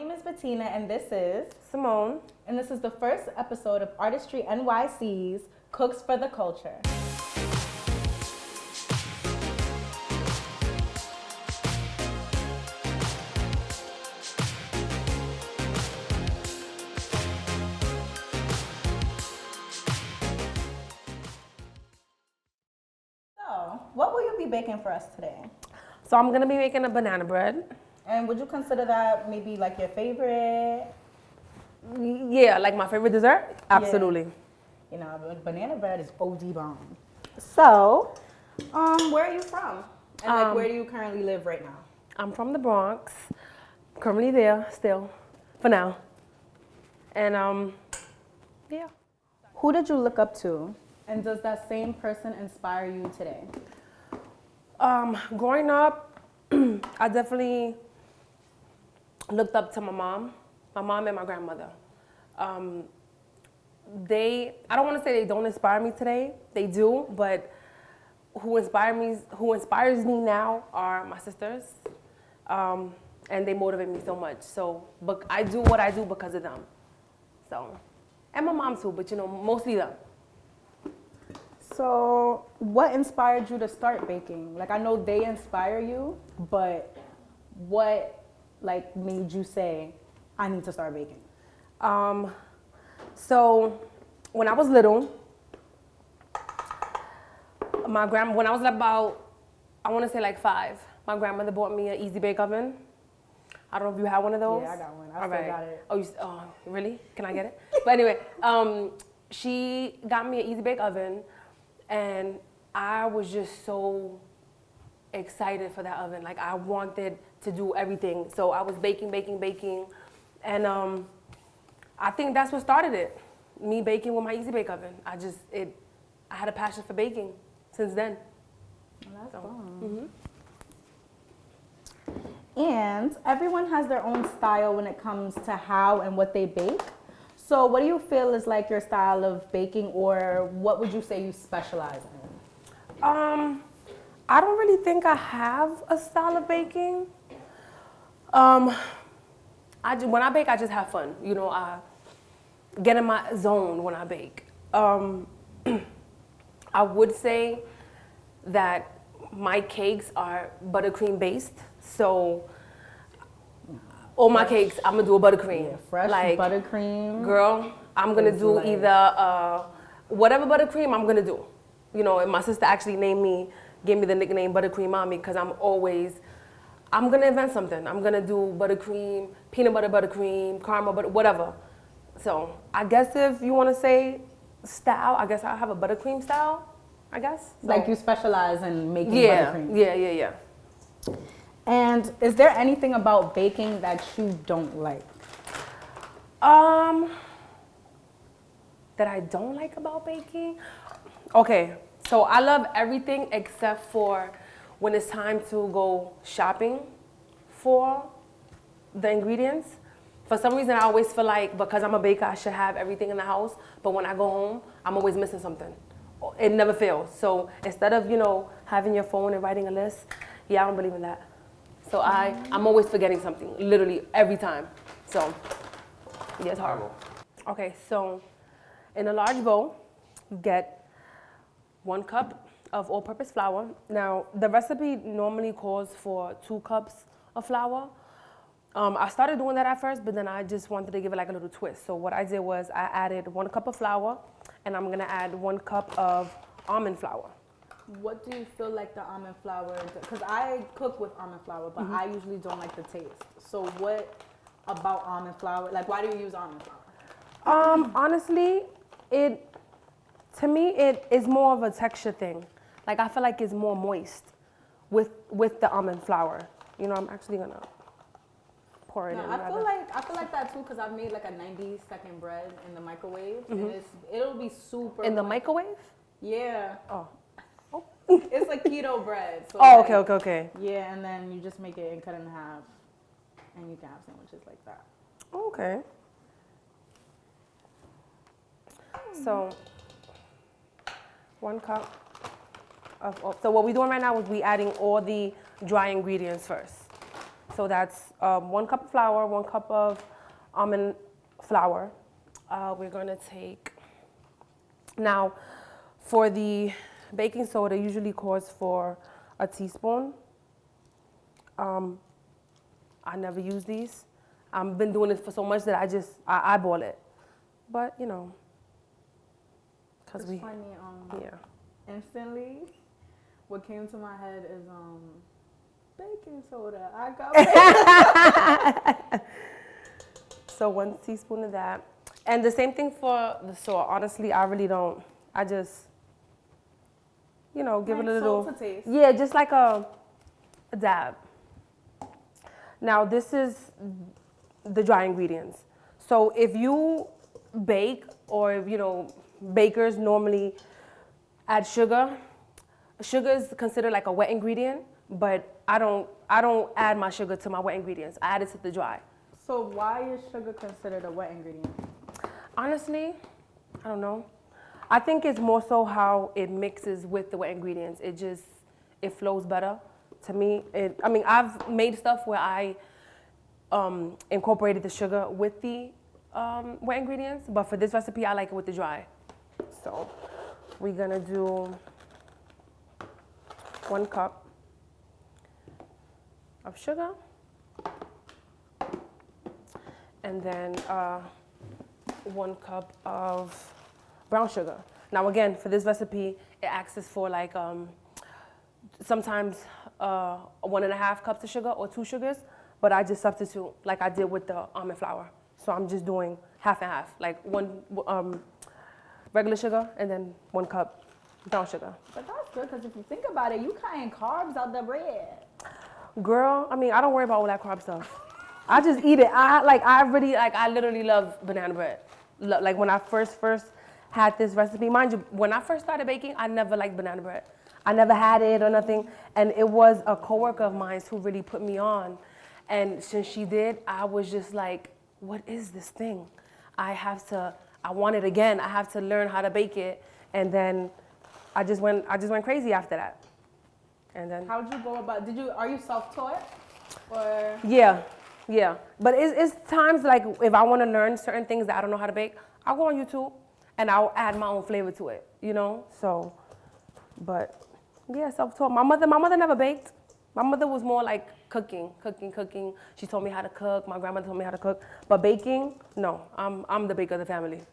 name is Betina, and this is Simone. And this is the first episode of Artistry NYC's Cooks for the Culture. So, what will you be baking for us today? So I'm gonna be making a banana bread. And would you consider that maybe like your favorite? Yeah, like my favorite dessert? Absolutely. You know, banana bread is OD bomb. So, where are you from? And like, where do you currently live right now? I'm from the Bronx. Currently there still, for now. And yeah. Who did you look up to? And does that same person inspire you today? Growing up, I definitely looked up to my mom and my grandmother. I don't want to say they don't inspire me today. They do, but who inspires me now are my sisters, and they motivate me so much. So, but I do what I do because of them. So, and my mom too, but mostly them. So, what inspired you to start baking? Like, I know they inspire you, but what made you say, I need to start baking? So when I was little, when I was about, I want to say like 5, my grandmother bought me an Easy Bake Oven. I don't know if you have one of those. Yeah, I got one. I still got it. Oh, really? Can I get it? But anyway, she got me an Easy Bake Oven, and I was just so excited for that oven. Like, I wanted to do everything. So I was baking. And I think that's what started it. Me baking with my Easy Bake Oven. I had a passion for baking since then. Well, that's fun. And everyone has their own style when it comes to how and what they bake. So what do you feel is like your style of baking, or what would you say you specialize in? I don't really think I have a style of baking. When I bake, I just have fun. I get in my zone when I bake. I would say that my cakes are buttercream based. So all my cakes, I'm gonna do a buttercream. Yeah, fresh buttercream. Girl, I'm gonna do either whatever buttercream I'm gonna do. And my sister actually gave me the nickname Buttercream Mommy, because I'm gonna invent something. I'm gonna do buttercream, peanut butter buttercream, caramel butter, whatever. So I guess if you wanna say style, I guess I have a buttercream style, I guess. So, like you specialize in making buttercream. Yeah. And is there anything about baking that you don't like? That I don't like about baking? Okay, so I love everything except for when it's time to go shopping for the ingredients. For some reason, I always feel like because I'm a baker, I should have everything in the house. But when I go home, I'm always missing something. It never fails. So instead of, having your phone and writing a list, I don't believe in that. So I'm always forgetting something, literally every time. So, yeah, it's horrible. Okay, so in a large bowl, get 1 cup of all-purpose flour. Now, the recipe normally calls for 2 cups of flour. I started doing that at first, but then I just wanted to give it like a little twist. So what I did was I added 1 cup of flour, and I'm gonna add 1 cup of almond flour. What do you feel like the almond flour, because I cook with almond flour, but I usually don't like the taste. So what about almond flour? Like, why do you use almond flour? Honestly, to me, it is more of a texture thing. Like, I feel like it's more moist with the almond flour. I'm actually gonna pour it in. I feel like that too, because I've made like a 90-second bread in the microwave, and it'll be super. In the microwave? Yeah. Oh. It's like keto bread. So okay. Yeah, and then you just make it and cut it in half, and you can have sandwiches like that. Okay. So 1 cup of. So what we're doing right now is we adding all the dry ingredients first. So that's 1 cup of flour, 1 cup of almond flour. We're gonna take, now for the baking soda usually calls for a teaspoon. I never use these. I've been doing it for so much that I eyeball it. But you know, cause It's funny. yeah. Instantly, what came to my head is baking soda. I go. So 1 teaspoon of that. And the same thing for the salt. Honestly, I really don't. I just, give Like it a little. salt to taste. Yeah, just like a dab. Now this is the dry ingredients. So if you bake, or bakers normally add sugar. Sugar is considered like a wet ingredient, but I don't add my sugar to my wet ingredients. I add it to the dry. So why is sugar considered a wet ingredient? Honestly, I don't know. I think it's more so how it mixes with the wet ingredients. It flows better to me. I've made stuff where I incorporated the sugar with the wet ingredients, but for this recipe, I like it with the dry. So we're gonna do 1 cup of sugar, and then 1 cup of brown sugar. Now again, for this recipe, it asks for like sometimes 1.5 cups of sugar or 2 sugars, but I just substitute like I did with the almond flour. So I'm just doing half and half, like 1 regular sugar and then 1 cup brown sugar. But that's good, because if you think about it, you cutting carbs out the bread. Girl, I don't worry about all that carb stuff. I just eat it. I literally love banana bread. Like when I first had this recipe, mind you, when I first started baking, I never liked banana bread. I never had it or nothing. And it was a coworker of mine who really put me on. And since she did, I was just like, what is this thing? I want it again. I have to learn how to bake it. And then I just went crazy after that. And then How'd you go about? Are you self-taught, or? yeah. But it's times like if I want to learn certain things that I don't know how to bake, I'll go on YouTube and I'll add my own flavor to it. So, but yeah, self-taught. My mother never baked. My mother was more like cooking. She told me how to cook. My grandmother told me how to cook. But baking, no. I'm the baker of the family.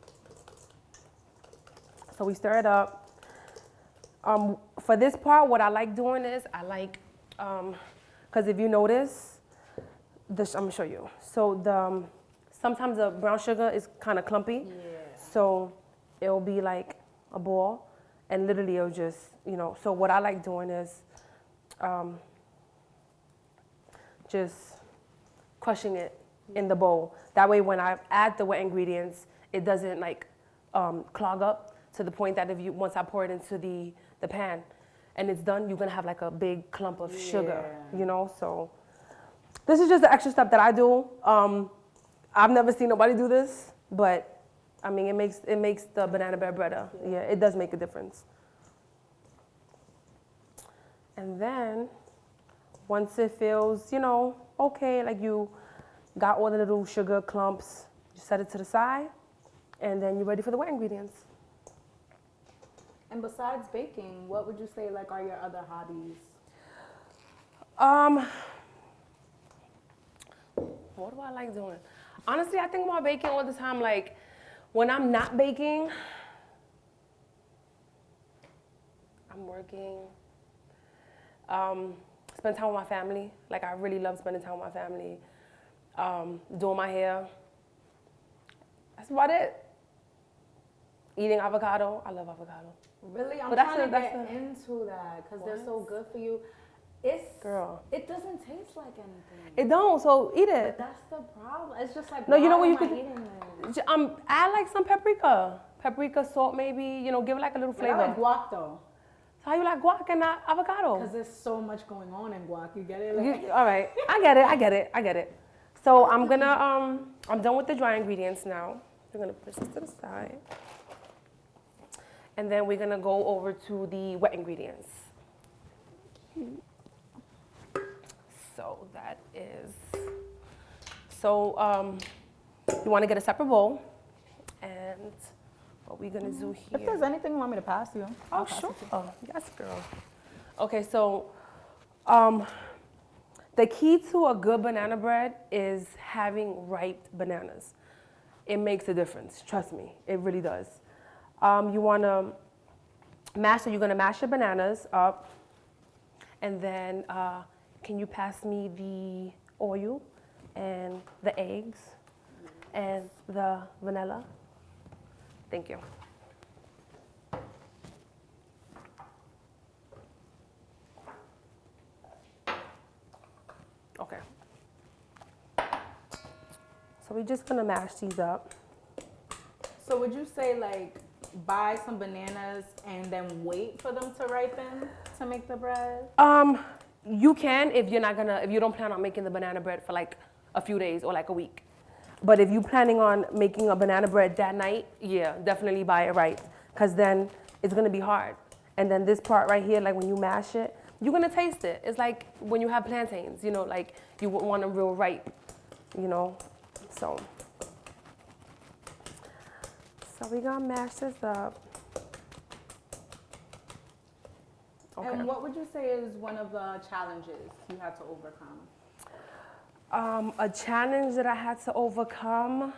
So we stir it up. For this part, what I like doing is because if you notice, I'm gonna show you. So sometimes the brown sugar is kind of clumpy. Yeah. So it'll be like a ball, and literally it'll just, So what I like doing is just crushing it in the bowl. That way, when I add the wet ingredients, it doesn't like clog up to the point that once I pour it into the pan and it's done, you're gonna have like a big clump of sugar, So this is just the extra step that I do. I've never seen nobody do this, but it makes the banana bread better. Yeah, it does make a difference. And then once it feels, okay, like you got all the little sugar clumps, you set it to the side, and then you're ready for the wet ingredients. And besides baking, what would you say are your other hobbies? What do I like doing? Honestly, I think about baking all the time. Like when I'm not baking, I'm working. Spend time with my family. Like I really love spending time with my family. Doing my hair. That's about it. Eating avocado. I love avocado. Really? I'm trying to get into that because they're so good for you. Girl. It doesn't taste like anything. It don't, so eat it. But that's the problem. It's just like, no, you know what you could add like some paprika, salt maybe, give it like a little flavor. I like guac though. So how you like guac and not avocado? Because there's so much going on in guac. You get it? All right, I get it. So I'm done with the dry ingredients now. We're gonna push this to the side. And then we're gonna go over to the wet ingredients. So that is, so you want to get a separate bowl, and what we're gonna do here. If there's anything you want me to pass you. Oh, sure. Oh, yes, girl. Okay, so the key to a good banana bread is having ripe bananas. It makes a difference, trust me, it really does. You wanna mash, so you're gonna mash your bananas up, and then can you pass me the oil and the eggs and the vanilla? Thank you. Okay. So we're just gonna mash these up. So would you say like buy some bananas and then wait for them to ripen to make the bread? You can if you don't plan on making the banana bread for like a few days or like a week. But if you're planning on making a banana bread that night, yeah, definitely buy it right, because then it's gonna be hard. And then this part right here, like when you mash it, you're gonna taste it. It's like when you have plantains, you know, like you would want them real ripe, you know. So we're gonna mash this up. Okay. And what would you say is one of the challenges you had to overcome? A challenge that I had to overcome,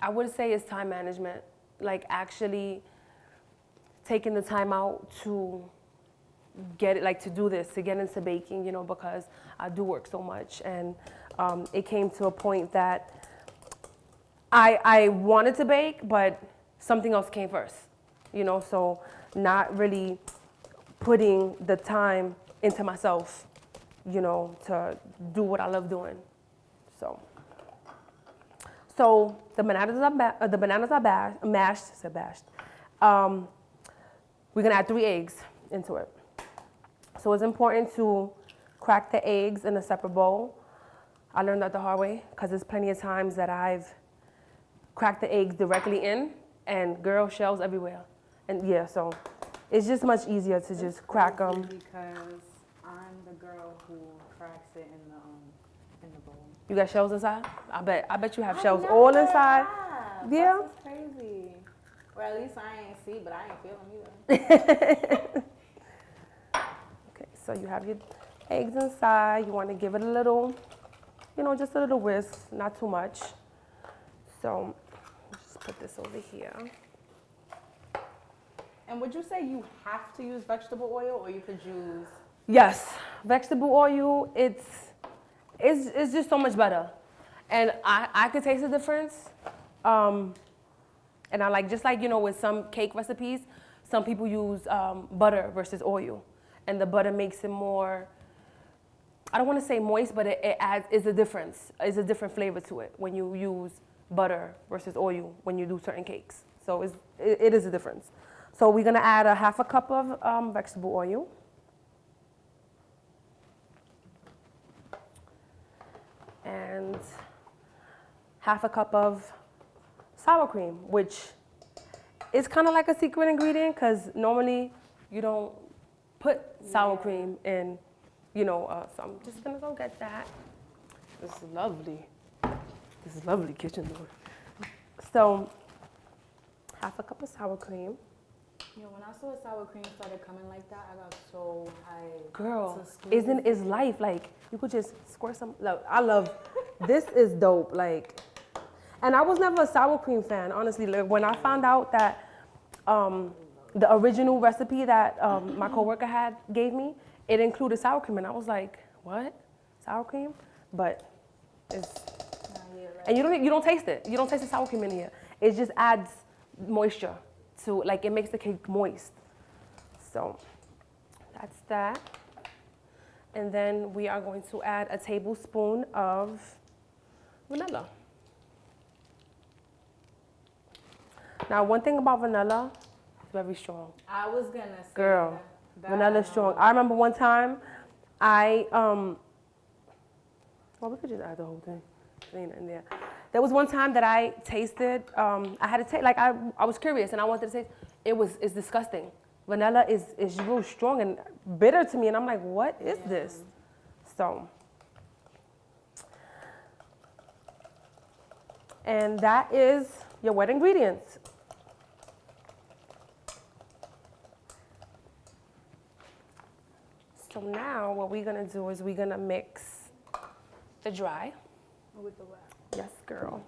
I would say, is time management. Like actually taking the time out to get it, like to do this, to get into baking, you know, because I do work so much. And it came to a point that I wanted to bake, but something else came first, you know, so not really putting the time into myself, you know, to do what I love doing. So the bananas are mashed. We're gonna add 3 eggs into it. So it's important to crack the eggs in a separate bowl. I learned that the hard way, because there's plenty of times that I've cracked the eggs directly in, and girl, shells everywhere. And yeah, so it's just much easier to just crack them. Because I'm the girl who cracks it in the bowl. You got shells inside? I bet you have shells all inside. Yeah. That's crazy. Or at least I ain't see, but I ain't feel them either. Okay, so you have your eggs inside. You want to give it a little, you know, just a little whisk, not too much. So just put this over here. And would you say you have to use vegetable oil, or you could use? Yes, vegetable oil. It's just so much better, and I could taste the difference. And I like, just like, you know, with some cake recipes, some people use butter versus oil, and the butter makes it more, I don't want to say moist, but is a different flavor to it when you use butter versus oil when you do certain cakes. So it is a difference. So we're gonna add a 1/2 cup of vegetable oil. And 1/2 cup of sour cream, which is kind of like a secret ingredient, because normally you don't put sour cream in, you know, so I'm just gonna go get that. This is lovely kitchen door. So 1/2 cup of sour cream. You know, when I saw sour cream started coming like that, I got so hyped. Girl, is life, like, you could just squirt some, look, I love, this is dope, like, and I was never a sour cream fan, honestly. Like, when I found out that the original recipe that my coworker gave me, it included sour cream, and I was like, what? Sour cream? But it's, and you don't taste it. You don't taste the sour cream in here. It just adds moisture to, like, it makes the cake moist. So that's that. And then we are going to add a tablespoon of vanilla. Now, one thing about vanilla, it's very strong. I was gonna say, girl, vanilla is strong. I remember one time, well, we could just add the whole thing. In there. There was one time that I tasted. I had to taste. Like, I was curious and I wanted to taste. It's disgusting. Vanilla is real strong and bitter to me, and I'm like, what is this? So, and that is your wet ingredients. So now what we're gonna do is we're gonna mix the dry. With the wet. Yes, girl.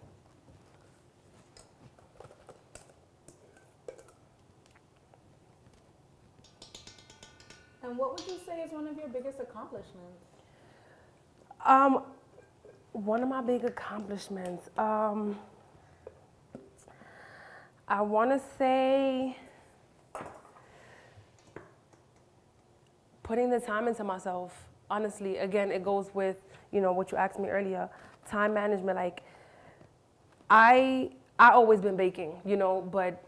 And what would you say is one of your biggest accomplishments? One of my big accomplishments. I want to say putting the time into myself. Honestly, again, it goes with, you know, what you asked me earlier, time management. Like, I always been baking, you know, but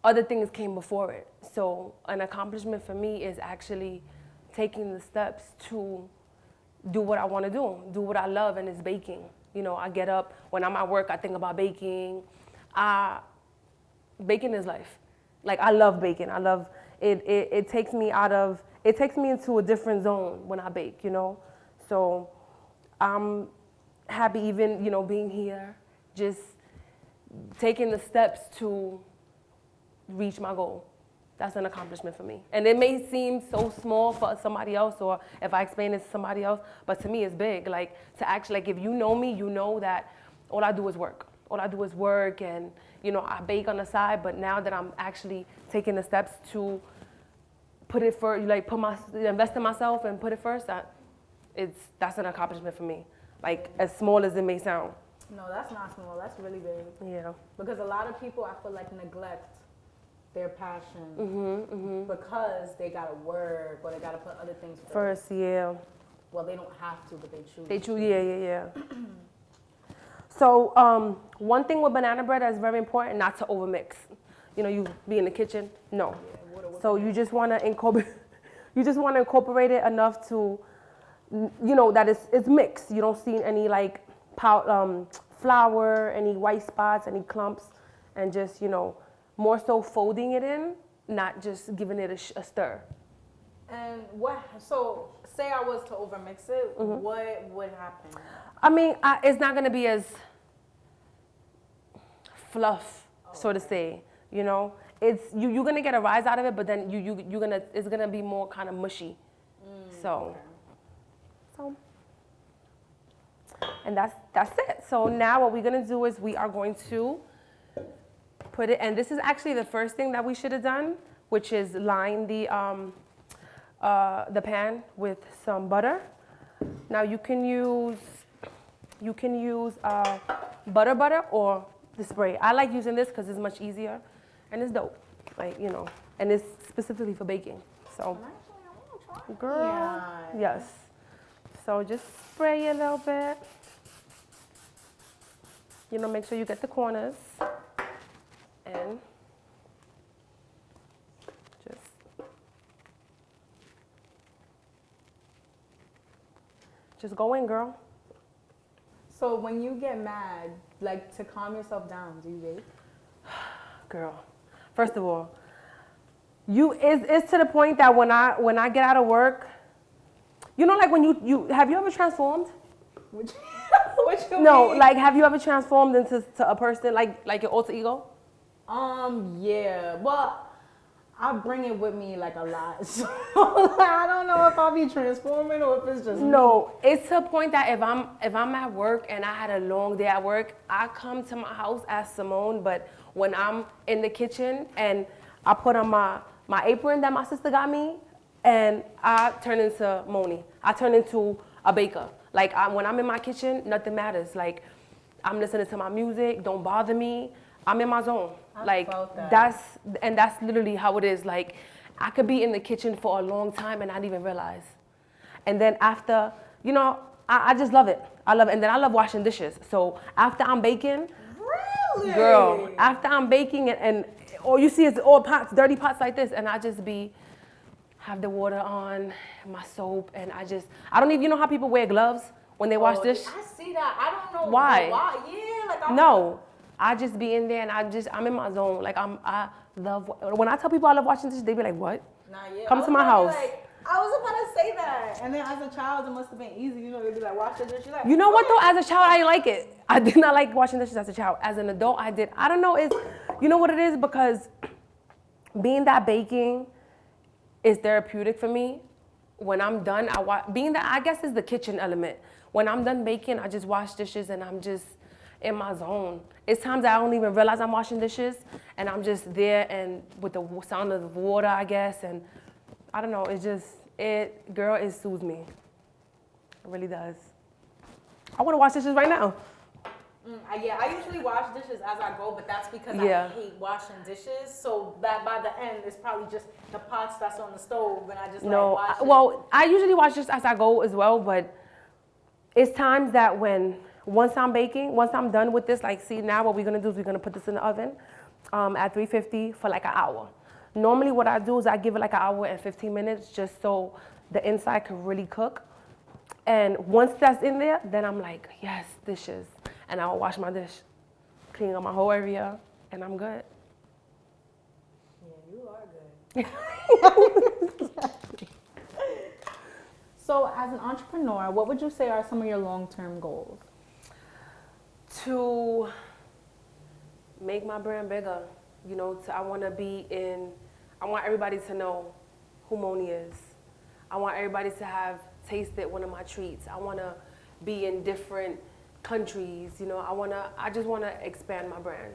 other things came before it. So an accomplishment for me is actually taking the steps to do what I want to do what I love, and it's baking. You know, I get up, when I'm at work, I think about baking. Baking is life. Like, I love baking. I love it. It takes me into a different zone when I bake, you know. So I'm happy even, you know, being here, just taking the steps to reach my goal. That's an accomplishment for me. And it may seem so small for somebody else, or if I explain it to somebody else, but to me it's big. Like, to actually, like, if you know me, you know that all I do is work. All I do is work, and, you know, I bake on the side, but now that I'm actually taking the steps to invest in myself and put it first, that's an accomplishment for me. Like, as small as it may sound. No, that's not small. That's really big. Yeah. Because a lot of people, I feel like, neglect their passion because they gotta work or they gotta put other things first. Yeah. Well, they don't have to, but they choose. They choose, yeah. So one thing with banana bread that's very important, not to overmix. You know, you be in the kitchen, no. Yeah, so you just want to incorporate it enough to, you know, that it's mixed. You don't see any like flour, any white spots, any clumps, and just, you know, more so folding it in, not just giving it a stir. And so say I was to overmix it, what would happen? I mean, it's not going to be as fluff, so to say, you know. You're going to get a rise out of it, but then it's going to be more kind of mushy. So and that's it. So now what we're going to do is we are going to put it, and this is actually the first thing that we should have done, which is line the pan with some butter. Now you can use butter or the spray. I like using this because it's much easier, and it's dope. Like, you know, and it's specifically for baking. So, Actually, I want to try. girl, Yeah. yes. So just spray a little bit. You know, make sure you get the corners, and just go in, girl. So when you get mad, like, to calm yourself down, do you bake? Girl, first of all, it's to the point that when I get out of work, you know, like when you have you ever transformed? What you No, mean? like, have you ever transformed into a person like your alter ego? Yeah. Well, I bring it with me like a lot. So I don't know if I'll be transforming or if it's just No, it's to a point that if I'm at work and I had a long day at work, I come to my house as Simone, but when I'm in the kitchen and I put on my apron that my sister got me, and I turn into Moni. I turn into a baker. Like, when I'm in my kitchen, nothing matters. Like, I'm listening to my music, don't bother me. I'm in my zone. I felt that. That's literally how it is. Like, I could be in the kitchen for a long time and not even realize. And then after, you know, I just love it. I love it. And then I love washing dishes. So after I'm baking, Really? girl, after I'm baking and all you see is all pots, dirty pots like this, and I just have the water on, my soap, and I don't even, you know how people wear gloves when they wash dish? I see that. I don't know Why? Yeah, like No, I just be in there and I'm in my zone. Like, I love, when I tell people I love washing dishes, they be like, what? Nah, yeah. Come I to was my gonna be house. like, I was about to say that. And then as a child, it must have been easy. You know, they'd be like, wash the dish. You're like, You know what okay. though? As a child, I didn't like it. I did not like washing dishes as a child. As an adult, I did. I don't know. You know what it is? Because being that baking is therapeutic for me. When I'm done, I guess is the kitchen element. When I'm done baking, I just wash dishes and I'm just in my zone. It's times I don't even realize I'm washing dishes and I'm just there and with the sound of the water, I guess. And I don't know. It soothes me. It really does. I want to wash dishes right now. I usually wash dishes as I go, but that's because Yeah. I hate washing dishes. So that by the end, it's probably just the pots that's on the stove, and I just wash it. Well, I usually wash just as I go as well, but it's times that once I'm baking, once I'm done with this, like, see, now what we're gonna do is we're gonna put this in the oven at 350 for like an hour. Normally, what I do is I give it like an hour and 15 minutes just so the inside can really cook. And once that's in there, then I'm like, yes, dishes. And I'll wash my dish, clean up my whole area, and I'm good. Yeah, you are good. So as an entrepreneur, what would you say are some of your long-term goals? To make my brand bigger, I want everybody to know who Moni is. I want everybody to have tasted one of my treats. I want to be in different countries, I just want to expand my brand.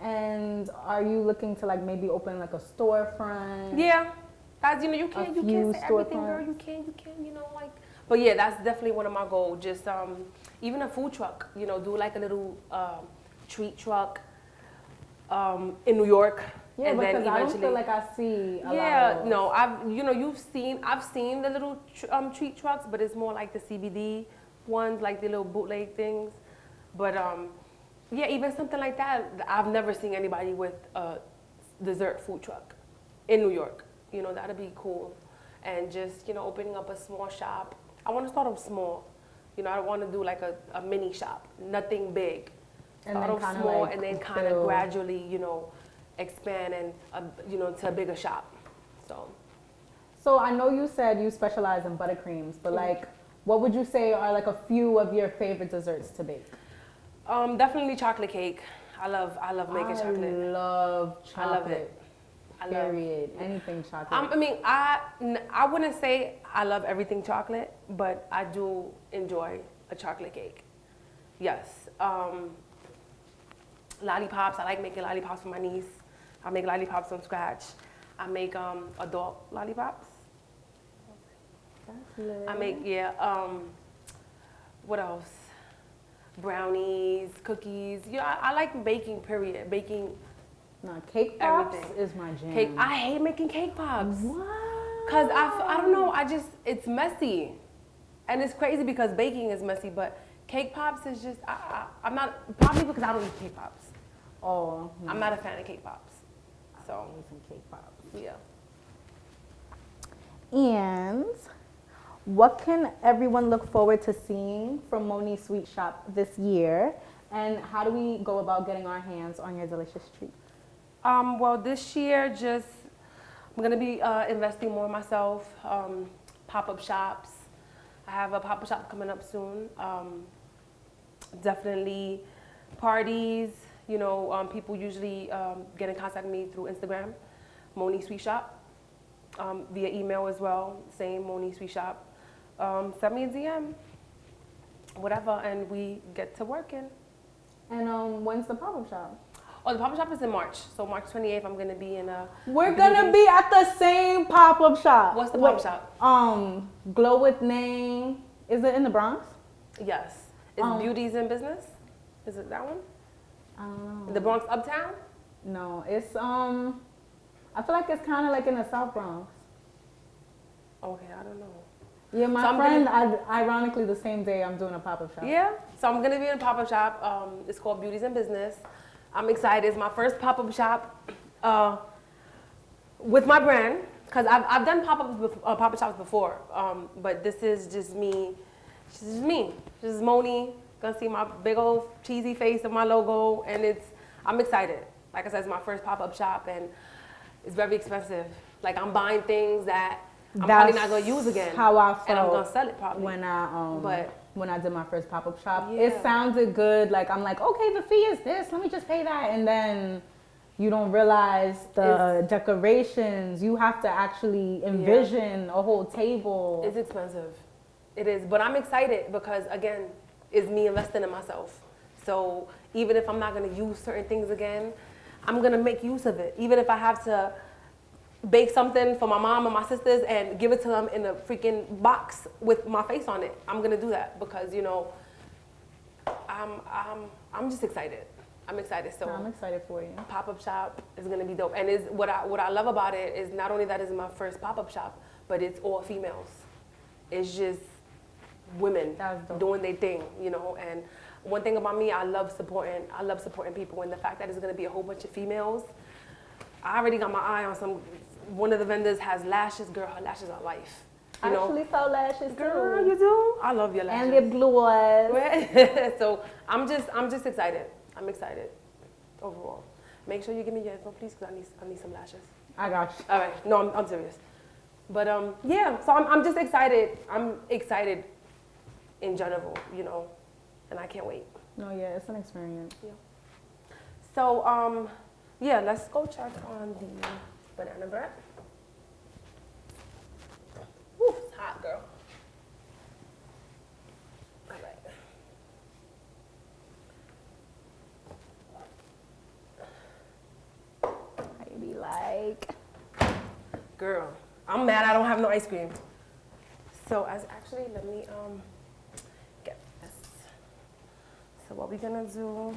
And are you looking to like maybe open like a storefront? Yeah, as you can't say everything, girl. You can, But yeah, that's definitely one of my goals. Just even a food truck, do like a little treat truck in New York. Yeah, and because then eventually, I don't feel like I see a lot of those. No, I've seen the little treat trucks, but it's more like the CBD ones, like the little bootleg things. But even something like that, I've never seen anybody with a dessert food truck in New York. That'd be cool. And just, opening up a small shop. I want to start off small. I don't want to do like a mini shop, nothing big. Start off small and then kind of gradually, expand and, to a bigger shop. So I know you said you specialize in buttercreams, but like, what would you say are like a few of your favorite desserts to bake? Definitely chocolate cake. I love making chocolate. I love chocolate. I love it. Period. Anything chocolate. I wouldn't say I love everything chocolate, but I do enjoy a chocolate cake. Yes. Lollipops. I like making lollipops for my niece. I make lollipops from scratch. I make adult lollipops. That's lit. I make what else? Brownies, cookies. I like baking. Period. Baking. No, cake pops Everything. is my jam. Cake. I hate making cake pops. What? Cause I don't know. It's messy, and it's crazy because baking is messy. But cake pops is just I'm not, probably because I don't eat cake pops. Oh. No. I'm not a fan of cake pops. So I need some cake pops. yeah. And what can everyone look forward to seeing from Moni Sweet Shop this year? And how do we go about getting our hands on your delicious treats? Well, this year, I'm gonna be investing more in myself. Pop-up shops. I have a pop-up shop coming up soon. Definitely parties. People usually get in contact with me through Instagram, Moni Sweet Shop. Via email as well, same Moni Sweet Shop. Send me a DM, whatever, and we get to working. And when's the pop-up shop? Oh, the pop-up shop is in March. So March 28th, I'm gonna be in a. We're gonna be at the same pop-up shop. What's the pop-up shop? Glow with Name. Is it in the Bronx? Yes. Is Beauties in Business? Is it that one? I don't know. The Bronx Uptown? No, it's I feel like it's kind of like in the South Bronx. Okay, I don't know. Yeah, my friend, ironically, the same day I'm doing a pop-up shop. Yeah, so I'm gonna be in a pop-up shop. It's called Beauties in Business. I'm excited. It's my first pop-up shop with my brand, because I've done pop-up shops before, but this is just me. This is me. This is Moni. Gonna see my big old cheesy face and my logo, and I'm excited. Like I said, it's my first pop-up shop, and it's very expensive. Like, I'm buying things that I'm probably not That's gonna use again. how I and I'm felt gonna sell it probably. when I did my first pop-up shop. Yeah. It sounded good. Like, I'm like, okay, the fee is this. Let me just pay that. And then you don't realize the decorations. You have to actually envision a whole table. It's expensive. It is. But I'm excited because, again, it's me investing in myself. So even if I'm not going to use certain things again, I'm going to make use of it. Even if I have to bake something for my mom and my sisters and give it to them in a freaking box with my face on it, I'm going to do that because, you know, I'm just excited. I'm excited. So I'm excited for you. Pop-up shop is gonna be dope. And is what I love about it is not only that it's my first pop-up shop, but it's all females. It's just women doing their thing, you know. And one thing about me, I love supporting people. And the fact that it's gonna be a whole bunch of females, I already got my eye on one of the vendors has lashes. Girl, her lashes are life. I actually saw lashes Girl, too. you do? I love your lashes. And lip gloss. So I'm just excited. I'm excited overall. Make sure you give me your info, please, because I need some lashes. I got you. All right. No, I'm serious. But yeah, so I'm just excited. I'm excited in general, you know, and I can't wait. No, yeah, it's an experience. Yeah. So yeah, let's go check on the banana bread. Whew, it's hot, girl. All right. I be like, Girl, I'm mad I don't have no ice cream. So let me get this. So what we're gonna do,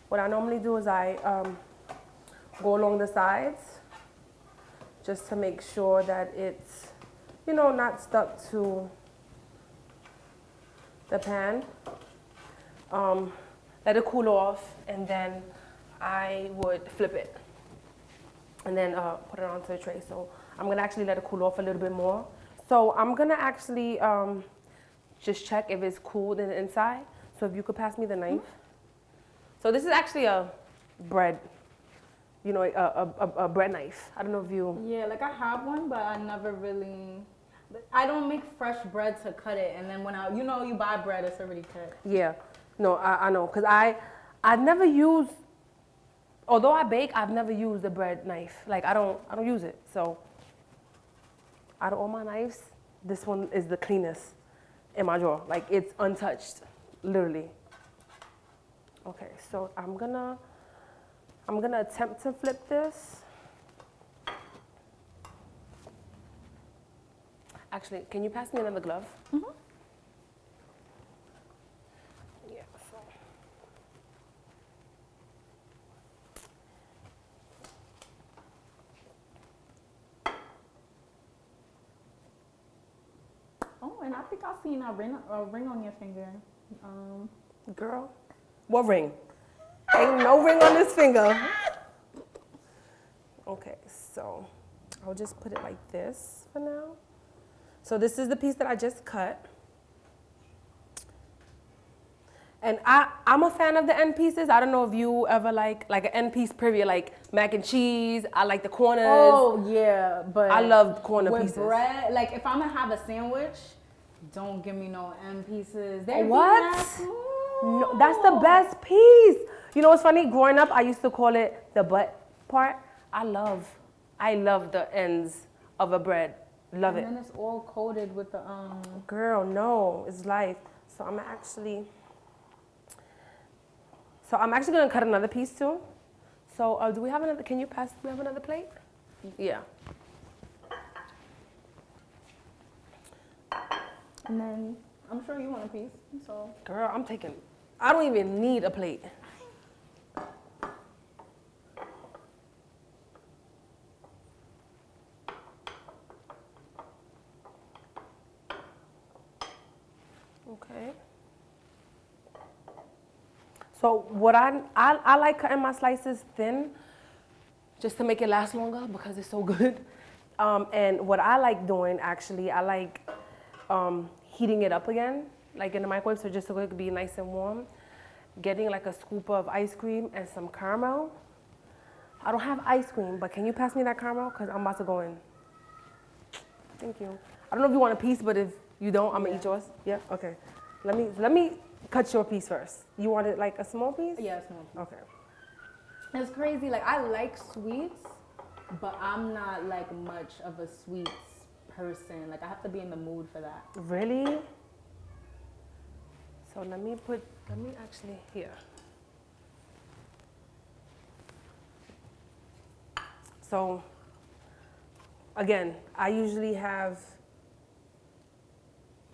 what I normally do is I go along the sides just to make sure that it's, you know, not stuck to the pan. Let it cool off, and then I would flip it and then put it onto the tray. So I'm gonna actually let it cool off a little bit more. So I'm gonna actually just check if it's cooled in the inside. So if you could pass me the knife. So this is actually a bread, you know, a bread knife. I don't know if you. yeah, like I have one, but I never really. I don't make fresh bread to cut it, and then when you buy bread, it's already cut. Yeah, no, I know, cause I've never used. Although I bake, I've never used a bread knife. Like I don't use it. So out of all my knives, this one is the cleanest in my drawer. Like it's untouched, literally. Okay, so I'm gonna attempt to flip this. Actually, can you pass me another glove? Mm-hmm. Yeah, so. Oh, and I think I seen a ring on your finger. Girl, what ring? Ain't no ring on this finger. Okay, so I'll just put it like this for now. So this is the piece that I just cut. And I'm a fan of the end pieces. I don't know if you ever like an end piece, period, like mac and cheese. I like the corners. Oh, yeah, but I love corner with pieces. bread, like if I'm gonna have a sandwich, don't give me no end pieces. They're What? No, that's the best piece. You know what's funny? Growing up, I used to call it the butt part. I love the ends of a bread. Love it. And then it's all coated with the Girl, no, it's life. So I'm actually gonna cut another piece too. So do we have another? Can you pass? Do we have another plate? Yeah. And then I'm sure you want a piece. So Girl, I don't even need a plate. Okay. So what I like cutting my slices thin just to make it last longer because it's so good. And what I like doing actually, I like heating it up again, like in the microwave, so just so it could be nice and warm. Getting like a scoop of ice cream and some caramel. I don't have ice cream, but can you pass me that caramel? Because I'm about to go in. Thank you. I don't know if you want a piece, but if you don't, I'm gonna eat yours. Yeah. Okay. Let me cut your piece first. You want it like a small piece? Yeah, small piece. Okay. It's crazy. Like I like sweets, but I'm not like much of a sweets person. Like I have to be in the mood for that. Really? So let me actually here. So again, I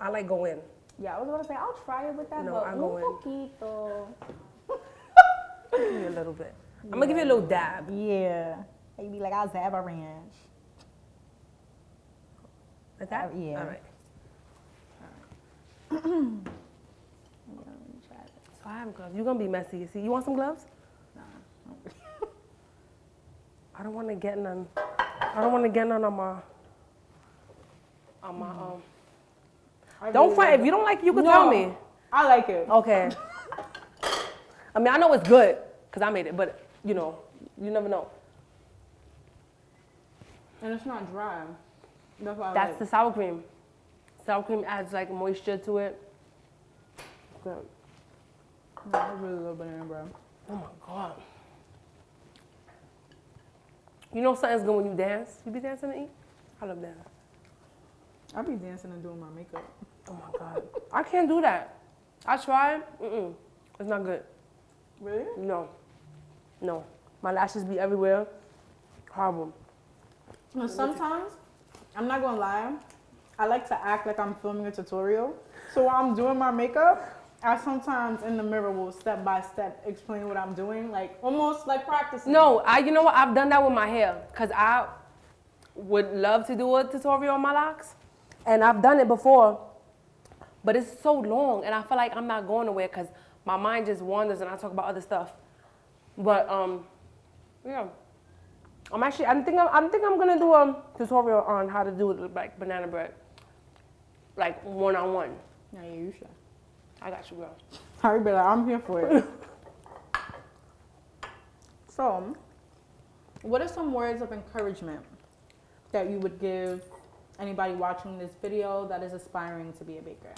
like go in. Yeah, I was gonna say I'll try it with that, No, but I go in. poquito. Give you a little bit. I'm gonna give you a little dab. Yeah. You be like, I'll zab a ranch. Like that? Yeah. All right. Let me try it. So I have gloves. You're gonna be messy. See, you want some gloves? Nah. I don't want to get none. I don't want to get none on my. Don't fight. If you don't like it, you can tell me. I like it. Okay. I mean, I know it's good because I made it, but you know, you never know. And it's not dry. That's why I That's like the sour cream. Sour cream adds like moisture to it. Good. it. I really love banana bread. Oh my God. You know something's good when you dance? You be dancing and eat? I love dancing. I be dancing and doing my makeup. Oh my God. I can't do that. I tried. It's not good. Really? No. No. My lashes be everywhere. Horrible. And sometimes, I'm not gonna lie, I like to act like I'm filming a tutorial. So while I'm doing my makeup, I sometimes in the mirror will step by step explain what I'm doing, like almost like practicing. No, you know what? I've done that with my hair because I would love to do a tutorial on my locks. And I've done it before, but it's so long and I feel like I'm not going nowhere because my mind just wanders and I talk about other stuff. But yeah. I think I'm gonna do a tutorial on how to do like banana bread. Like one-on-one. Yeah, you should. I got you, girl. I'll be like, I'm here for it. So, what are some words of encouragement that you would give anybody watching this video that is aspiring to be a baker?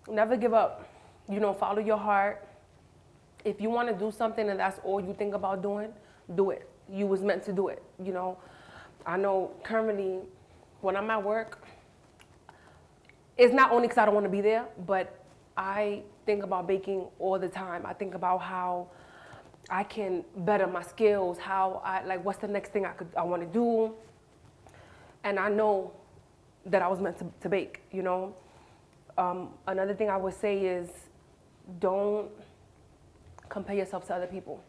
Never give up. You know, follow your heart. If you want to do something and that's all you think about doing, do it. You was meant to do it, you know. I know currently when I'm at work, it's not only because I don't want to be there, but I think about baking all the time. I think about how I can better my skills, what's the next thing I want to do. And I know that I was meant to bake, you know. Another thing I would say is don't compare yourself to other people.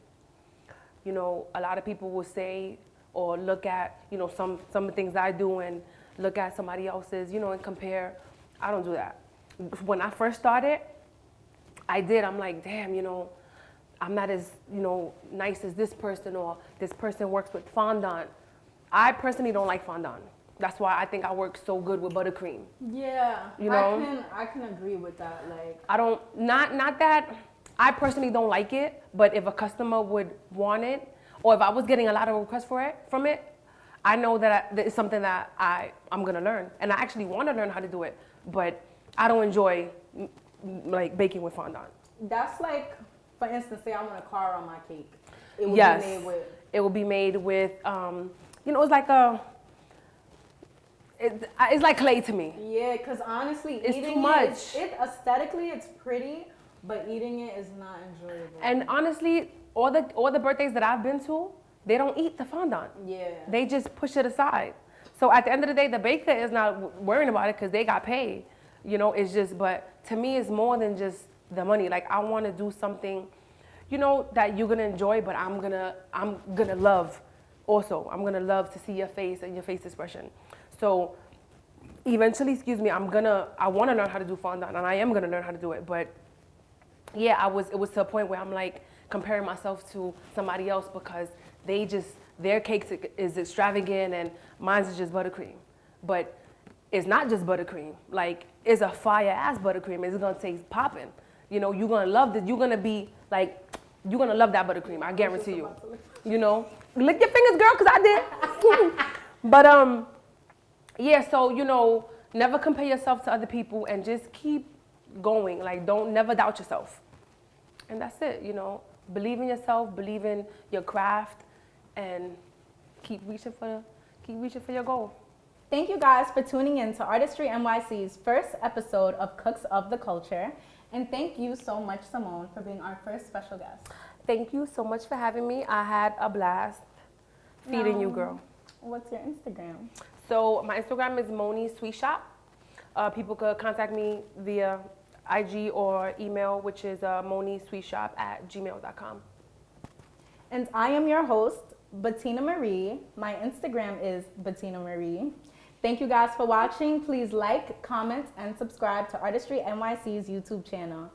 You know, a lot of people will say or look at, you know, some of the things I do and look at somebody else's, you know, and compare. I don't do that. When I first started, I'm like, damn, you know, I'm not as, you know, nice as this person, or this person works with fondant. I personally don't like fondant. That's why I think I work so good with buttercream. Yeah, you know, I can agree with that. Like, I don't, not that I personally don't like it, but if a customer would want it, or if I was getting a lot of requests from it, I know that it's something that I'm gonna learn, and I actually want to learn how to do it, but I don't enjoy like baking with fondant. That's like, for instance, say I want a car on my cake. It would Yes, be made with. It will be made with, you know, it's like it's like clay to me. Yeah, because honestly, it's eating too much. It aesthetically, it's pretty, but eating it is not enjoyable. And honestly, all the birthdays that I've been to, they don't eat the fondant. Yeah. They just push it aside. So at the end of the day, the baker is not worrying about it because they got paid. You know, it's just, but to me, it's more than just the money. Like, I want to do something, you know, that you're gonna enjoy, but I'm gonna love also. I'm gonna love to see your face and your face expression. So eventually, I want to learn how to do fondant, and I am gonna learn how to do it. But yeah, it was to a point where I'm like comparing myself to somebody else because their cakes is extravagant and mine's is just buttercream. But it's not just buttercream. Like, it's a fire ass buttercream. It's gonna taste popping. You know, you're gonna love this. You're gonna love that buttercream. I guarantee you. You know, lick your fingers, girl, cause I did. But yeah, so you know, never compare yourself to other people and just keep going. Like don't never doubt yourself. And that's it, you know. Believe in yourself, believe in your craft, and keep reaching for your goal. Thank you guys for tuning in to Artistry NYC's first episode of Cooks of the Culture. And thank you so much, Simone, for being our first special guest. Thank you so much for having me. I had a blast feeding you, girl. What's your Instagram? So my Instagram is Moni Sweet Shop. People could contact me via IG or email, which is monisweetshop@gmail.com. And I am your host, Betina Marie. My Instagram is Betina Marie. Thank you guys for watching. Please like, comment, and subscribe to Artistry NYC's YouTube channel.